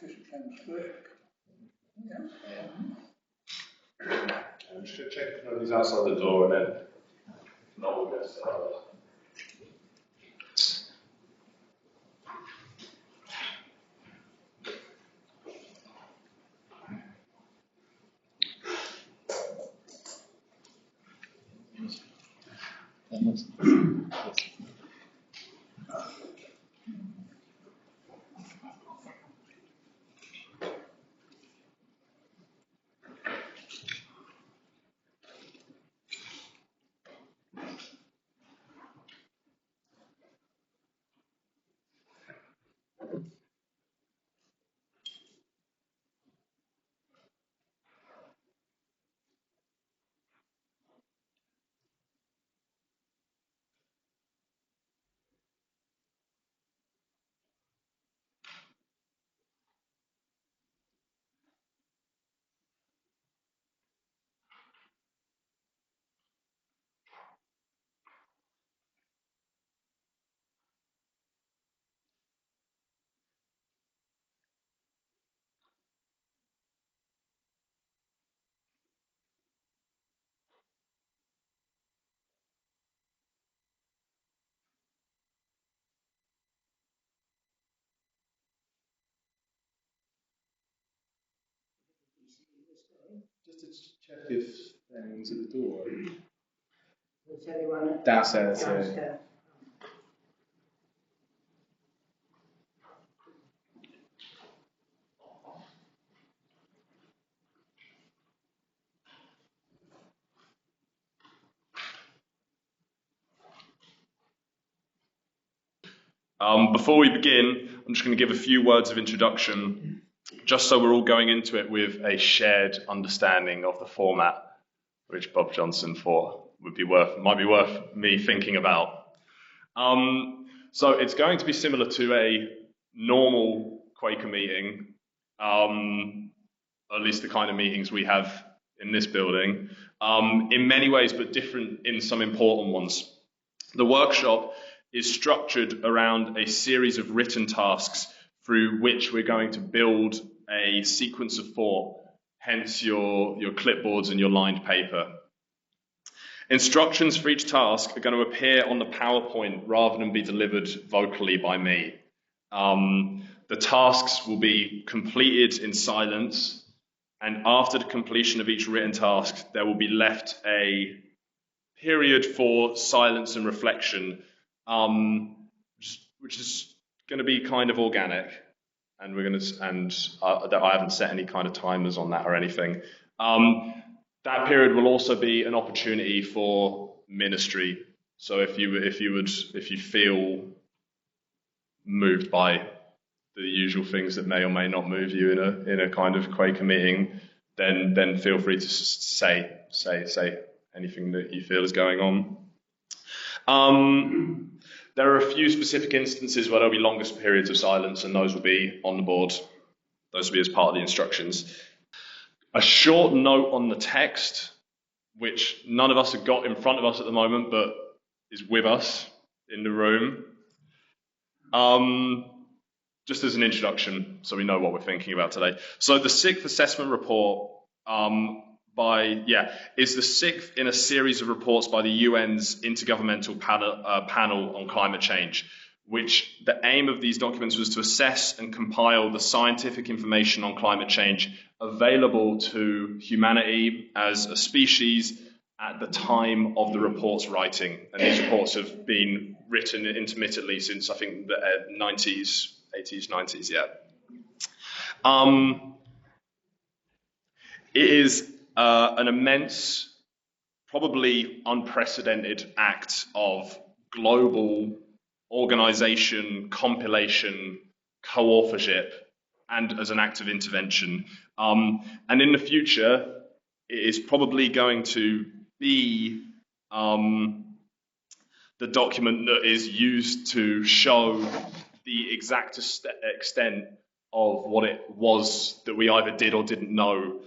I'm just going to check if nobody's outside the door and then no one gets started. Just to check if anyone's at the door. Is anyone downstairs? Downstairs. Before we begin, I'm just going to give a few words of introduction, just so we're all going into it with a shared understanding of the format, which Bob Johnson thought might be worth me thinking about. So it's going to be similar to a normal Quaker meeting, at least the kind of meetings we have in this building, in many ways, but different in some important ones. The workshop is structured around a series of written tasks through which we're going to build a sequence of thought, hence your clipboards and your lined paper. Instructions for each task are going to appear on the PowerPoint rather than be delivered vocally by me. The tasks will be completed in silence, and after the completion of each written task, there will be left a period for silence and reflection, which is going to be kind of organic, and I haven't set any kind of timers on that or anything. That period will also be an opportunity for ministry. So if you feel moved by the usual things that may or may not move you in a kind of Quaker meeting, then feel free to say anything that you feel is going on. There are a few specific instances where there'll be longest periods of silence, and those will be on the board. Those will be as part of the instructions. A short note on the text, which none of us have got in front of us at the moment, but is with us in the room. Just as an introduction, so we know what we're thinking about today. So the sixth assessment report is the sixth in a series of reports by the UN's Intergovernmental Panel on Climate Change, which the aim of these documents was to assess and compile the scientific information on climate change available to humanity as a species at the time of the report's writing. And these reports have been written intermittently since, I think, the 80s, 90s, yeah. It is an immense, probably unprecedented act of global organisation, compilation, co-authorship, and as an act of intervention. And in the future, it is probably going to be the document that is used to show the exact extent of what it was that we either did or didn't know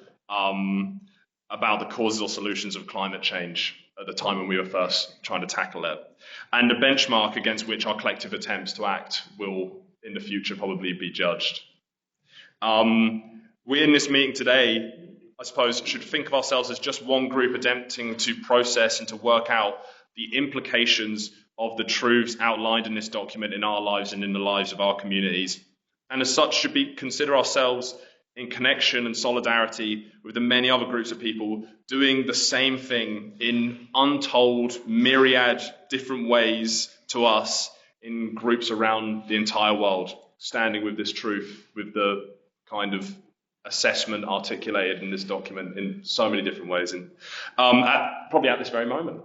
about the causes or solutions of climate change at the time when we were first trying to tackle it. And the benchmark against which our collective attempts to act will, in the future, probably be judged. We in this meeting today, I suppose, should think of ourselves as just one group attempting to process and to work out the implications of the truths outlined in this document in our lives and in the lives of our communities. And as such, should consider ourselves in connection and solidarity with the many other groups of people doing the same thing in untold, myriad different ways to us in groups around the entire world, standing with this truth, with the kind of assessment articulated in this document in so many different ways, and probably at this very moment.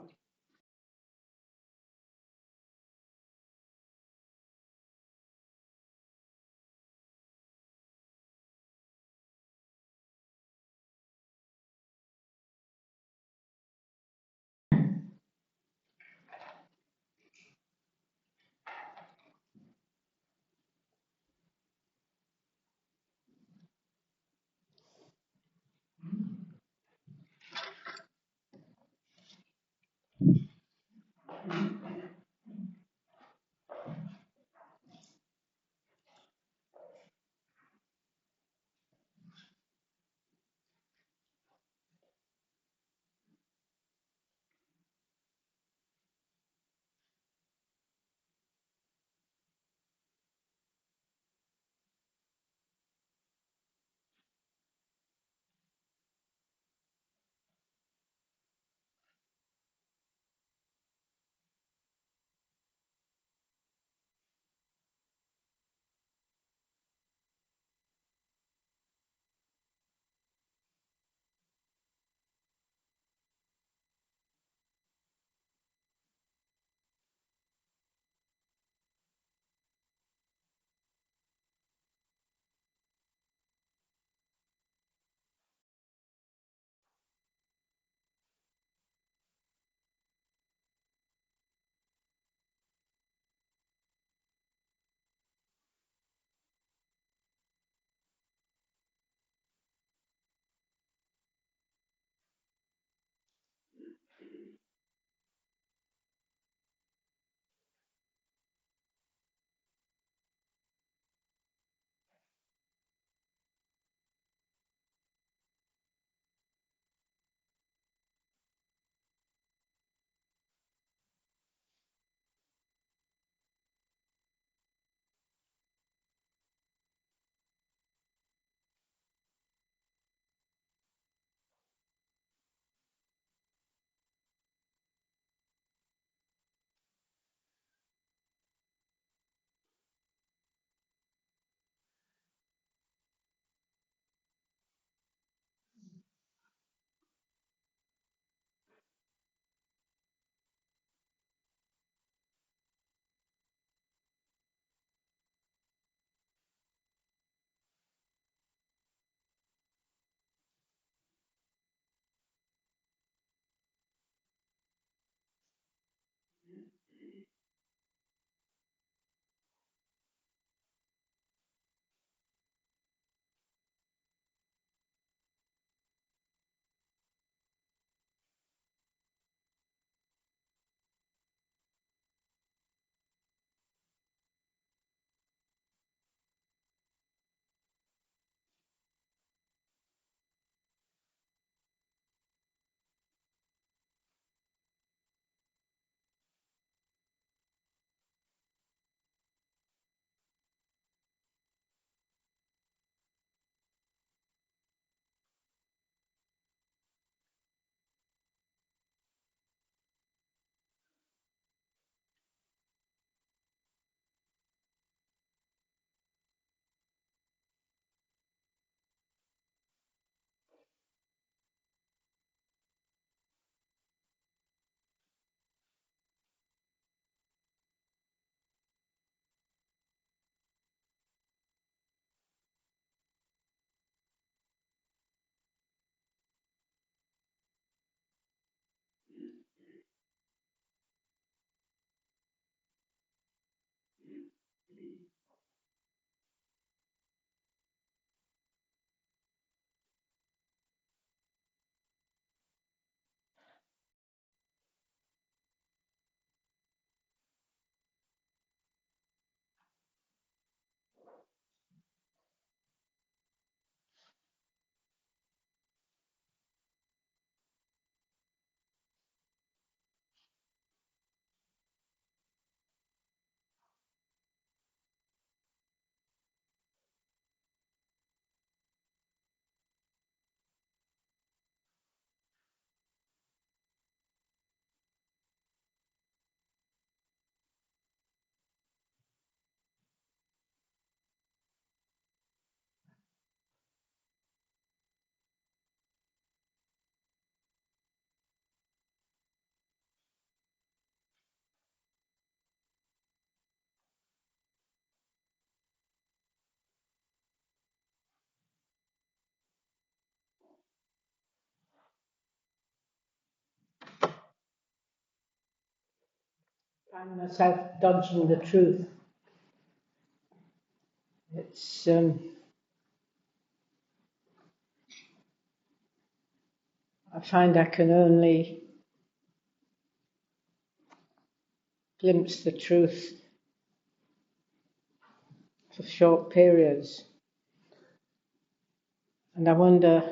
find myself dodging the truth. It's I find I can only glimpse the truth for short periods, and I wonder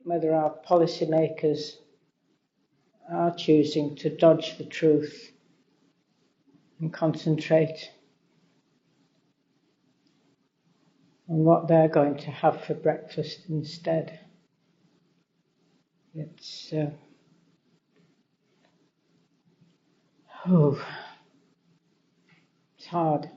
whether our policymakers are choosing to dodge the truth and concentrate on what they're going to have for breakfast instead. It's it's hard.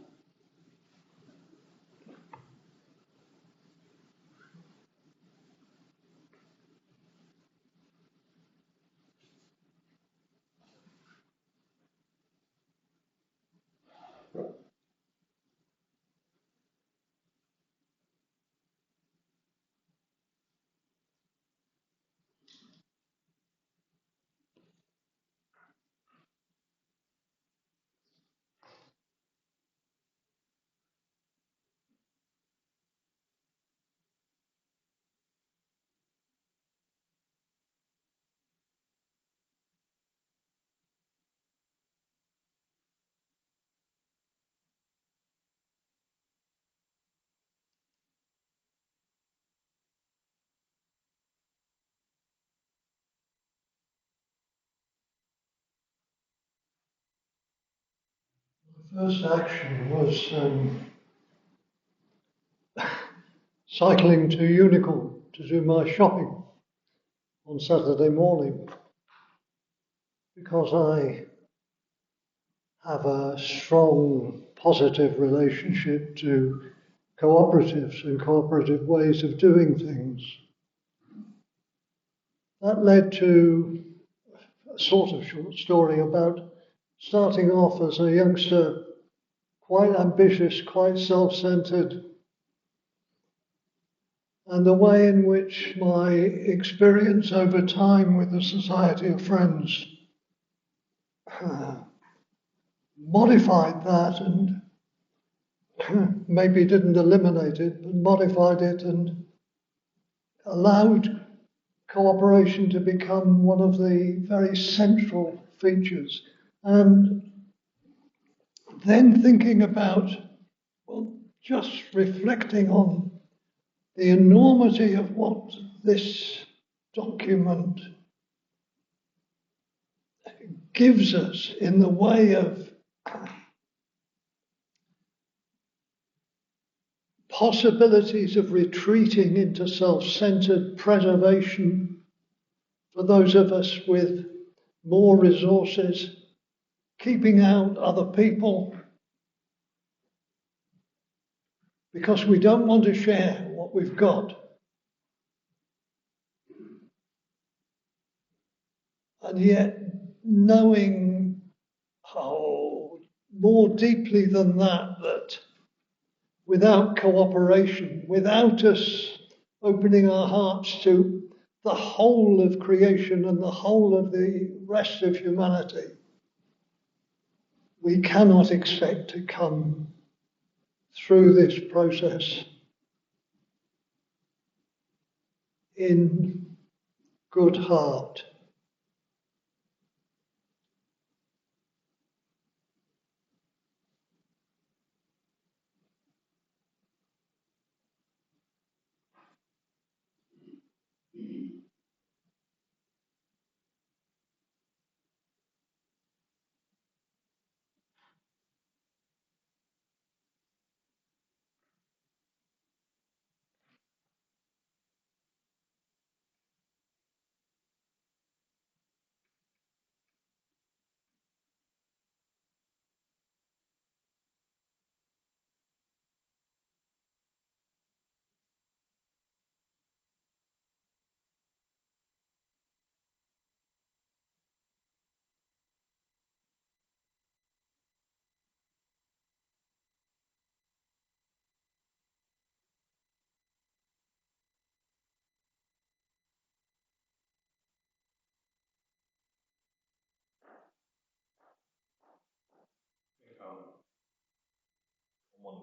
First action was cycling to Unicorn to do my shopping on Saturday morning, because I have a strong positive relationship to cooperatives and cooperative ways of doing things. That led to a sort of short story about starting off as a youngster, quite ambitious, quite self-centered, and the way in which my experience over time with the Society of Friends modified that, and maybe didn't eliminate it, but modified it and allowed cooperation to become one of the very central features. And then thinking about, well, just reflecting on the enormity of what this document gives us in the way of possibilities of retreating into self-centered preservation for those of us with more resources, keeping out other people because we don't want to share what we've got. And yet knowing more deeply than that, that without cooperation, without us opening our hearts to the whole of creation and the whole of the rest of humanity, we cannot expect to come through this process in good heart.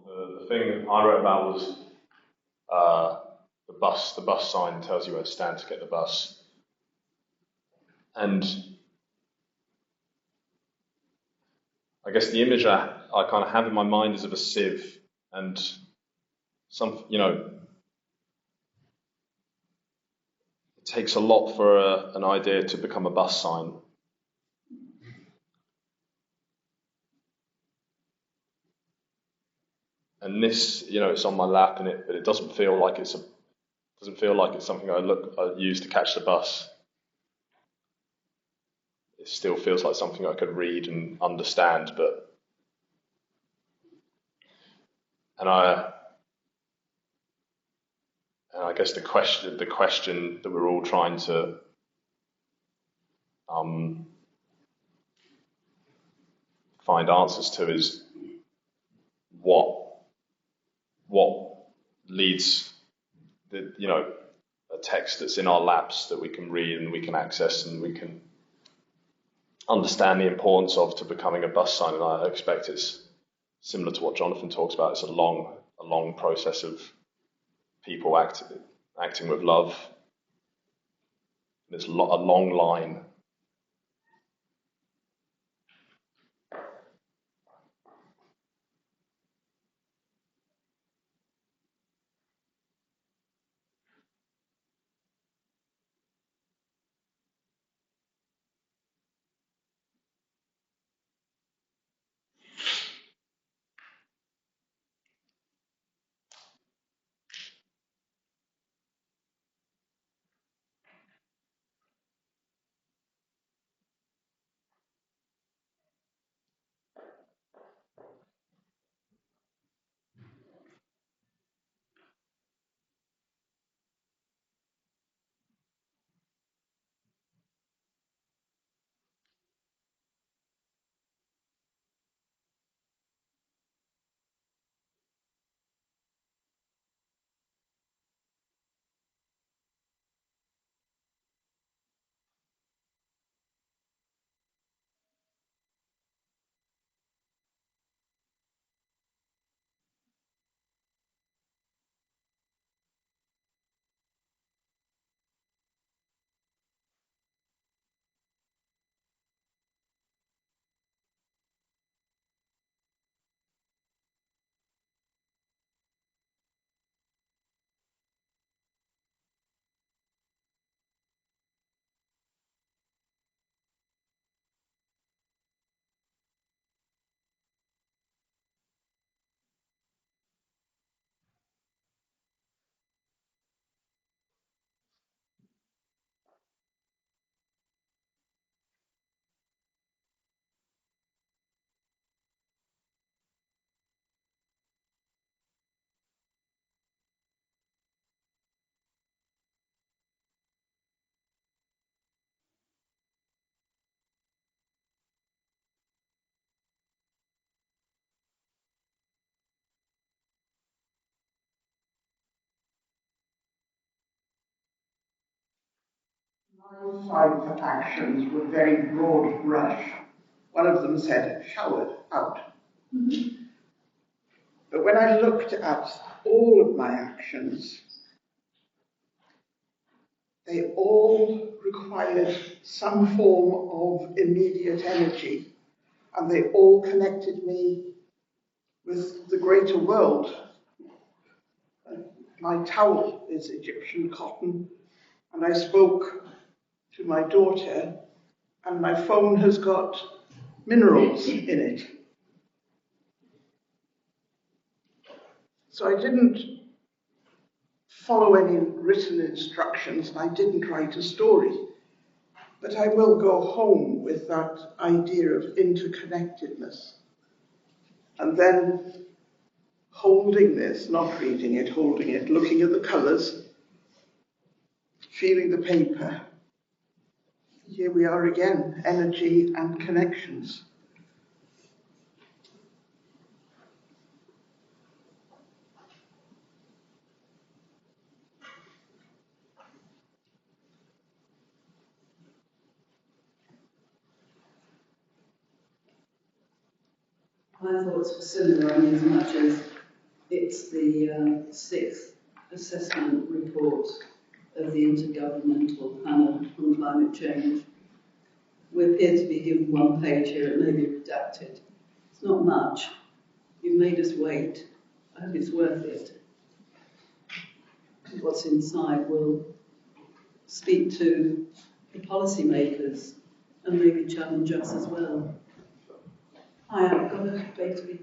the thing I wrote about was the bus sign tells you where to stand to get the bus. And I guess the image I kind of have in my mind is of a sieve, and it takes a lot for an idea to become a bus sign. And this, it's on my lap, but it doesn't feel like it's something I use to catch the bus. It still feels like something I could read and understand, and I guess the question that we're all trying to find answers to is what leads a text that's in our laps that we can read and we can access and we can understand the importance of to becoming a bus sign. And I expect it's similar to what Jonathan talks about. It's a long process of people acting with love. There's a long line. My 5 actions were very broad brush. One of them said, showered out. But when I looked at all of my actions, they all required some form of immediate energy, and they all connected me with the greater world. My towel is Egyptian cotton, and I spoke to my daughter, and my phone has got minerals in it. So I didn't follow any written instructions, and I didn't write a story. But I will go home with that idea of interconnectedness. And then holding this, not reading it, holding it, looking at the colours, feeling the paper. Here we are again, energy and connections. My thoughts were similar, in as much as it's the sixth assessment report of the Intergovernmental Panel on Climate Change. We appear to be given one page here, it may be redacted. It's not much. You've made us wait. I hope it's worth it. What's inside will speak to the policymakers and maybe challenge us as well. Hi, I've got a baby.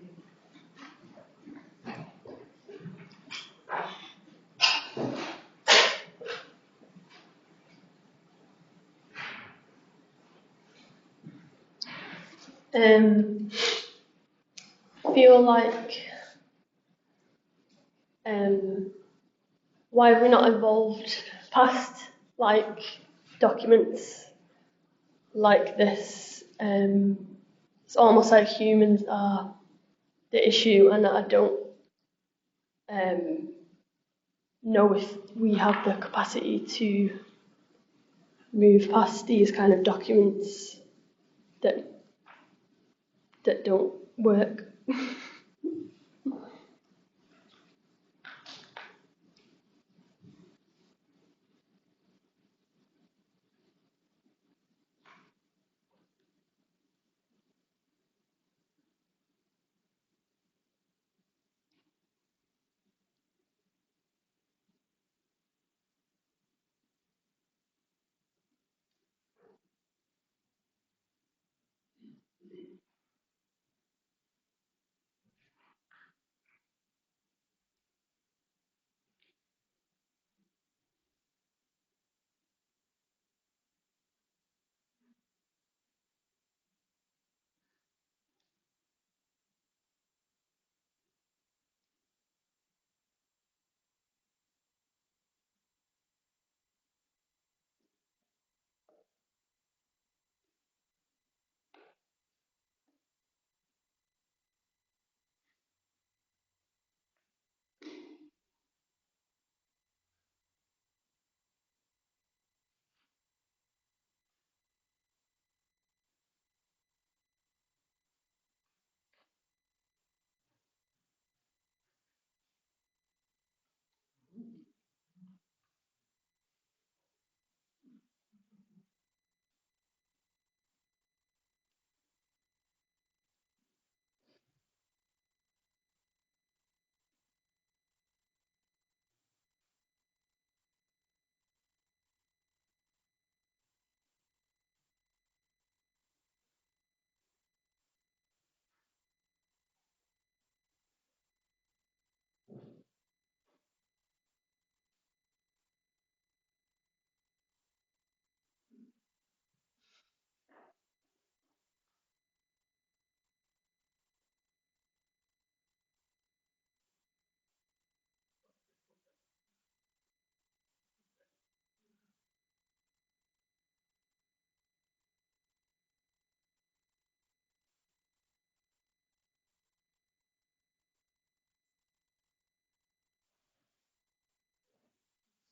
Feel like why have we not evolved past like documents like this? It's almost like humans are the issue, and I don't know if we have the capacity to move past these kind of documents that don't work.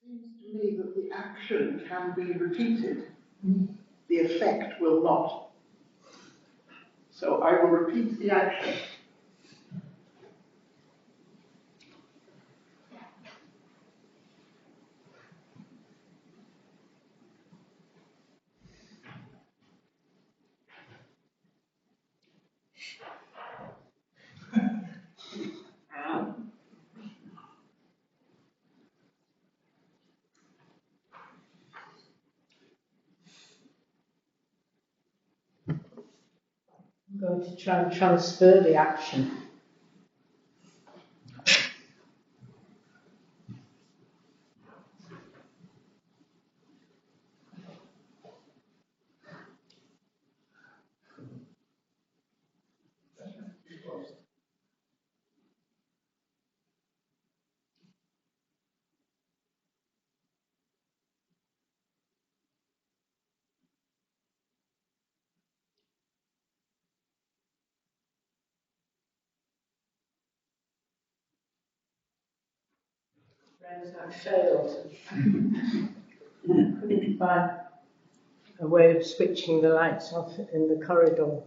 Seems to me that the action can be repeated. The effect will not. So I will repeat the action. I'm going to try and transfer the action. Friends, I failed. Couldn't find a way of switching the lights off in the corridor.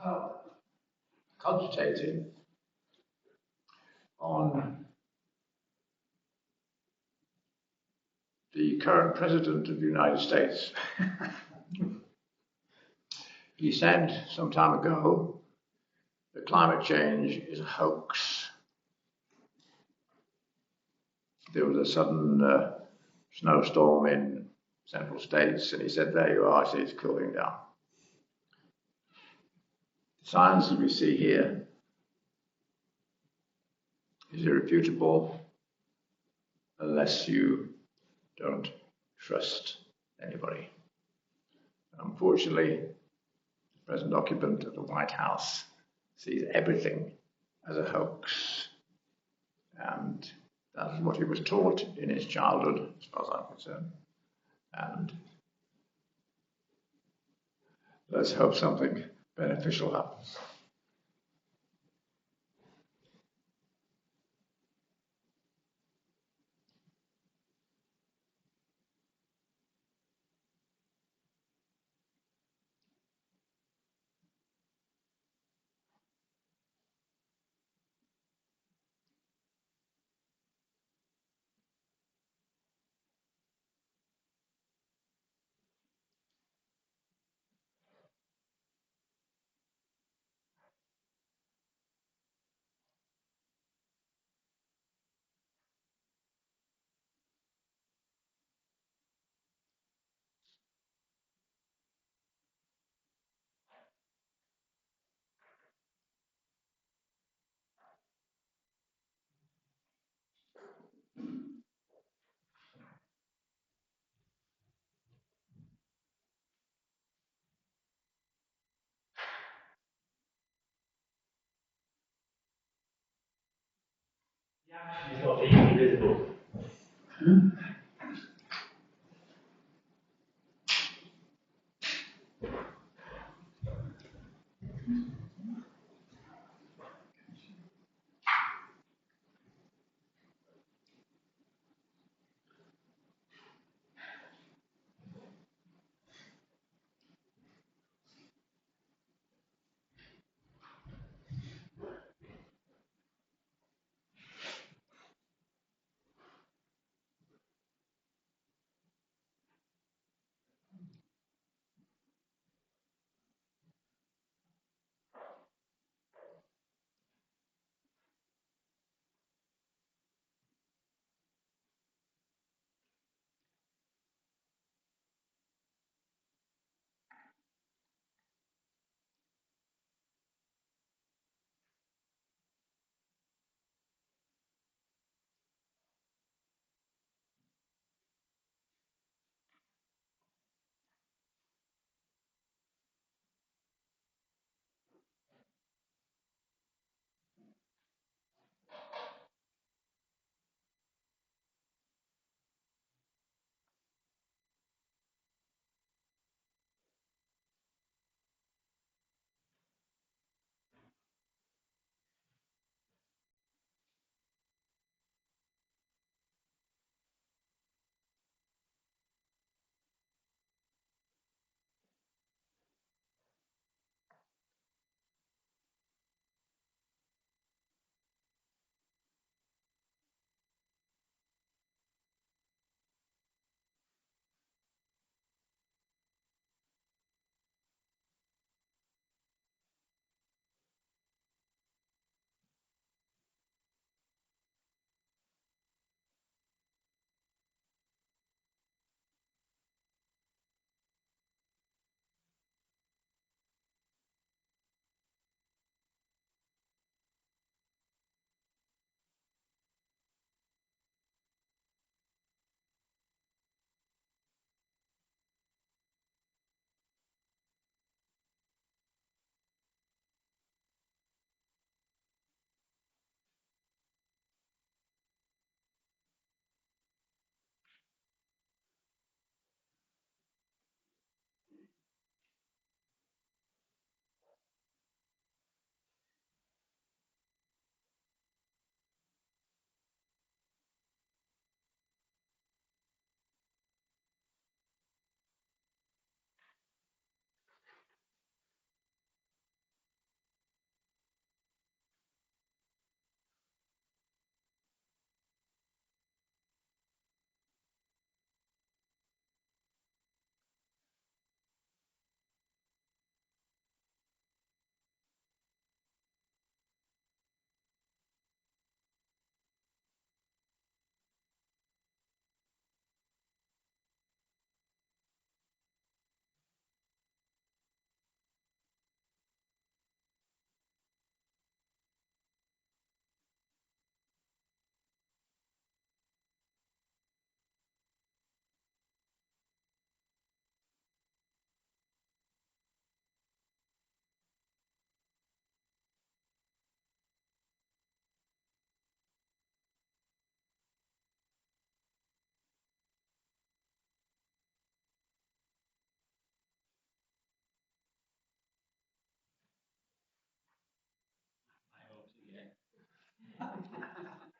out cogitating on the current President of the United States. He said some time ago that climate change is a hoax. There was a sudden snowstorm in central states, and he said, there you are, I see it's cooling down. The science that we see here is irrefutable unless you don't trust anybody. Unfortunately, the present occupant of the White House sees everything as a hoax. And that's what he was taught in his childhood, as far as I'm concerned. And let's hope something beneficial happens. It's not easily visible.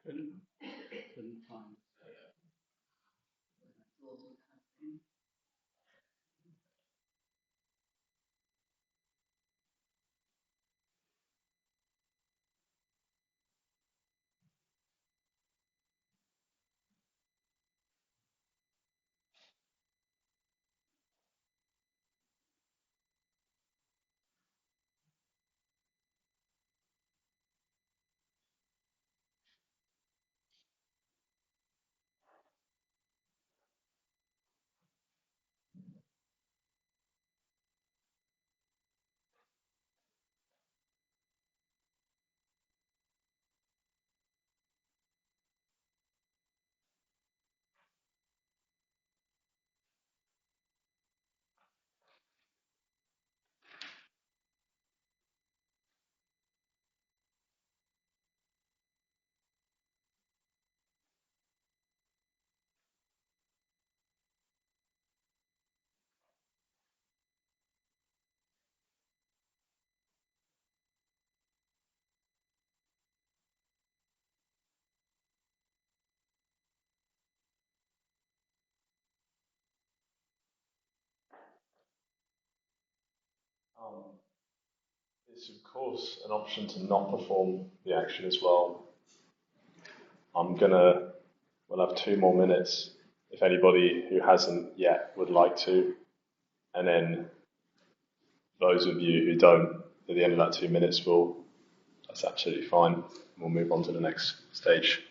Couldn't find. It's of course an option to not perform the action as well. We'll have 2 more minutes if anybody who hasn't yet would like to. And then those of you who don't, at the end of that 2 minutes, that's absolutely fine. We'll move on to the next stage.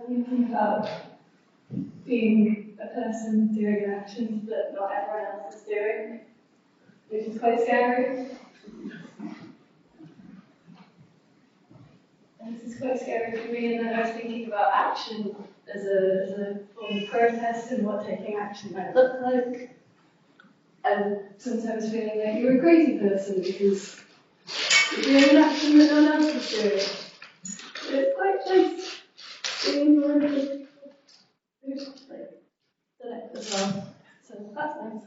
Thinking about being a person doing actions that not everyone else is doing, which is quite scary. And this is quite scary for me, and then I was thinking about action as a form of protest and what taking action might look like. And sometimes feeling like you're a crazy person because you're doing an action that no one else is doing. But it's quite nice being one of the who's like done it as well. So that's nice.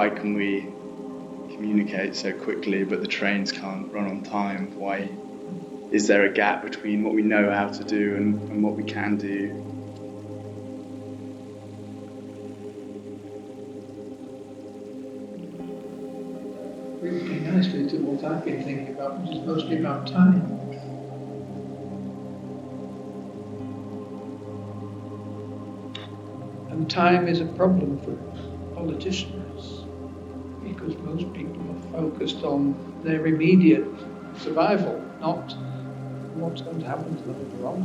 why can we communicate so quickly but the trains can't run on time? Why is there a gap between what we know how to do and what we can do? Really nicely to what I've been thinking about, which is mostly about time. And time is a problem for politicians because most people are focused on their immediate survival, not what's going to happen to them in the long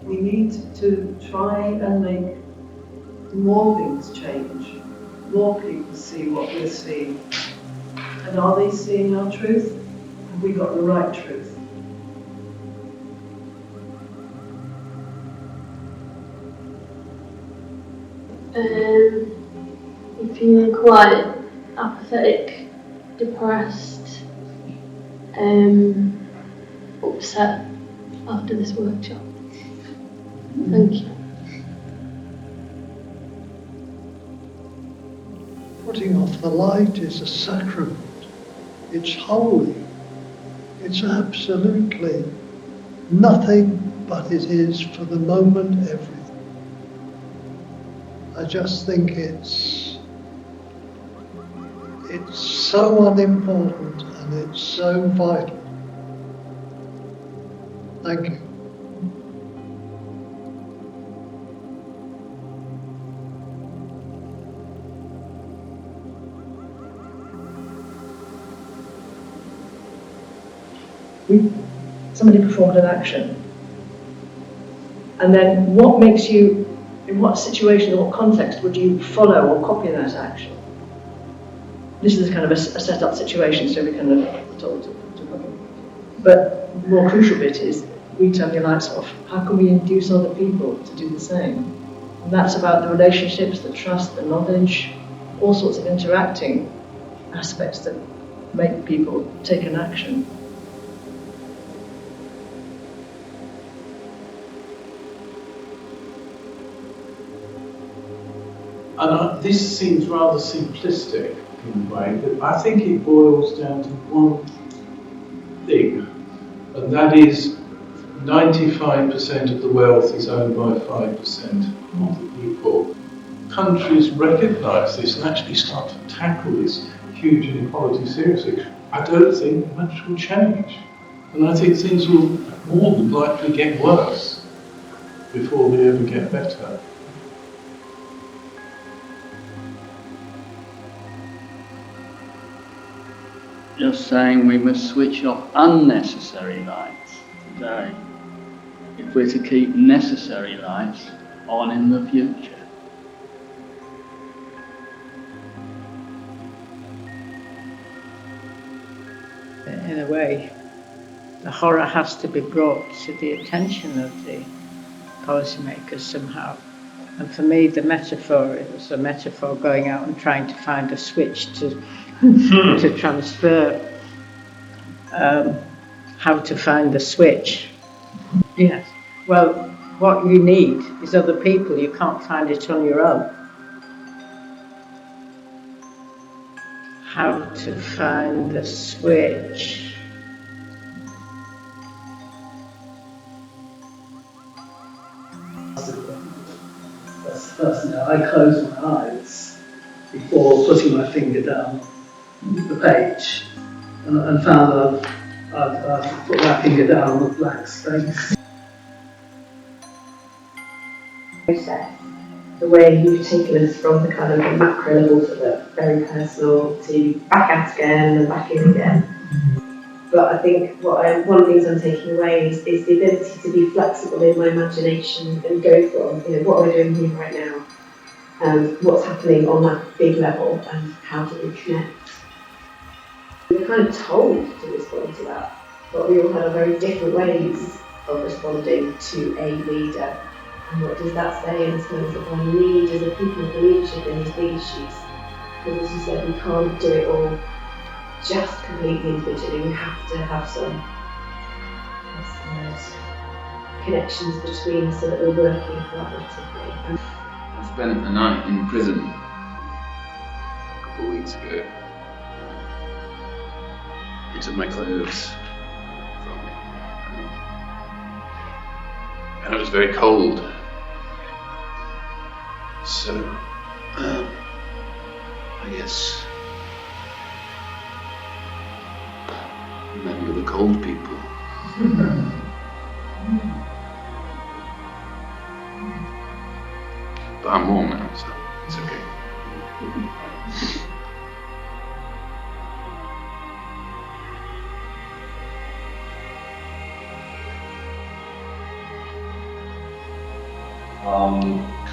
run. We need to try and make more things change, more people see what we're seeing. And are they seeing our truth? Have we got the right truth? I'm feeling quite apathetic, depressed, upset after this workshop. Thank you. Putting off the light is a sacrament. It's holy. It's absolutely nothing but it is for the moment everything. I just think it's so unimportant and it's so vital. Thank you. Somebody performed an action, and then what makes you, in what situation or what context would you follow or copy that action? This is kind of a set-up situation, so we kind of told to copy. But the more crucial bit is, we turn your lights off. How can we induce other people to do the same? And that's about the relationships, the trust, the knowledge, all sorts of interacting aspects that make people take an action. And this seems rather simplistic in a way, but I think it boils down to one thing, and that is 95% of the wealth is owned by 5% of the people. Countries recognise this and actually start to tackle this huge inequality seriously. I don't think much will change. And I think things will more than likely get worse before they ever get better. Just saying we must switch off unnecessary lights today if we're to keep necessary lights on in the future. In a way, the horror has to be brought to the attention of the policymakers somehow. And for me, the metaphor, it was a metaphor going out and trying to find a switch to transfer how to find the switch. Yes. Well, what you need is other people. You can't find it on your own. How to find the switch. That's the first thing. I closed my eyes before putting my finger down the page and found that I've put my finger down on the blank space. The way you've taken us from the kind of the macro level to the very personal to back out again and back in again. But I think one of the things I'm taking away is the ability to be flexible in my imagination and go from, what am I doing here right now, and what's happening on that big level, and how do we connect. We're kind of told to respond to that, but we all have very different ways of responding to a leader. And what does that say in terms of our need as a people for leadership in these big issues? Because as you said, we can't do it all just completely individually. We have to have some connections between us so that we're working collaboratively. I spent a night in prison a couple of weeks ago. He took my clothes from me, and it was very cold. So, I guess maybe you're the cold people. But I'm warm now, so it's okay.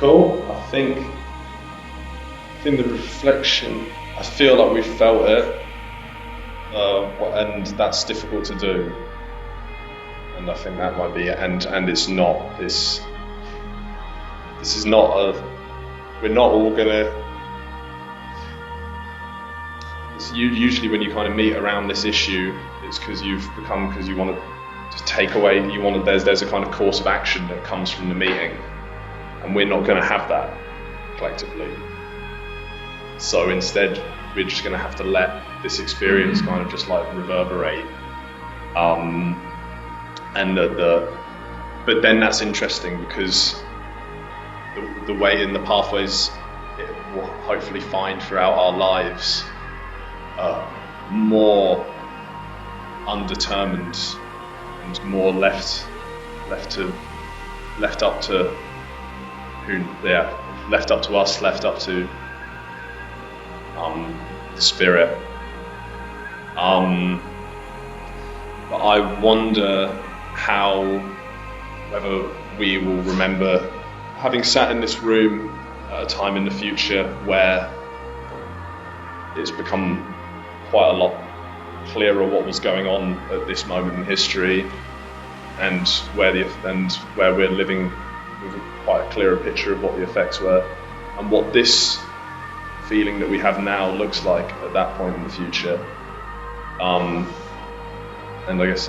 Cool. I think the reflection, I feel like we've felt it, and that's difficult to do. And I think that might be it. And it's not this. This is not a. We're not all gonna. Usually, when you kind of meet around this issue, it's because you want to just take away. There's a kind of course of action that comes from the meeting. And we're not going to have that collectively. So instead, we're just going to have to let this experience kind of just like reverberate. But then that's interesting because the way in the pathways it will hopefully find throughout our lives more undetermined and more left up to. Left up to us, left up to the spirit. But I wonder whether we will remember having sat in this room at a time in the future where it's become quite a lot clearer what was going on at this moment in history, and where we're living with quite a clearer picture of what the effects were and what this feeling that we have now looks like at that point in the future. And I guess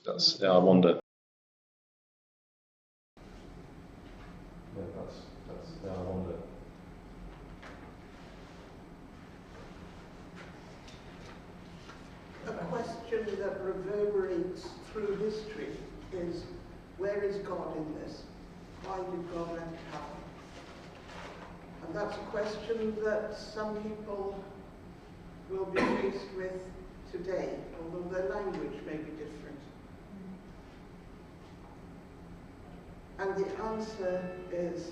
that's I wonder. I wonder. A question that reverberates through history is, where is God in this? Why did God let it happen? And that's a question that some people will be faced with today, although their language may be different. And the answer is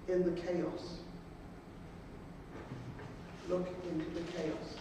in the chaos. Look into the chaos.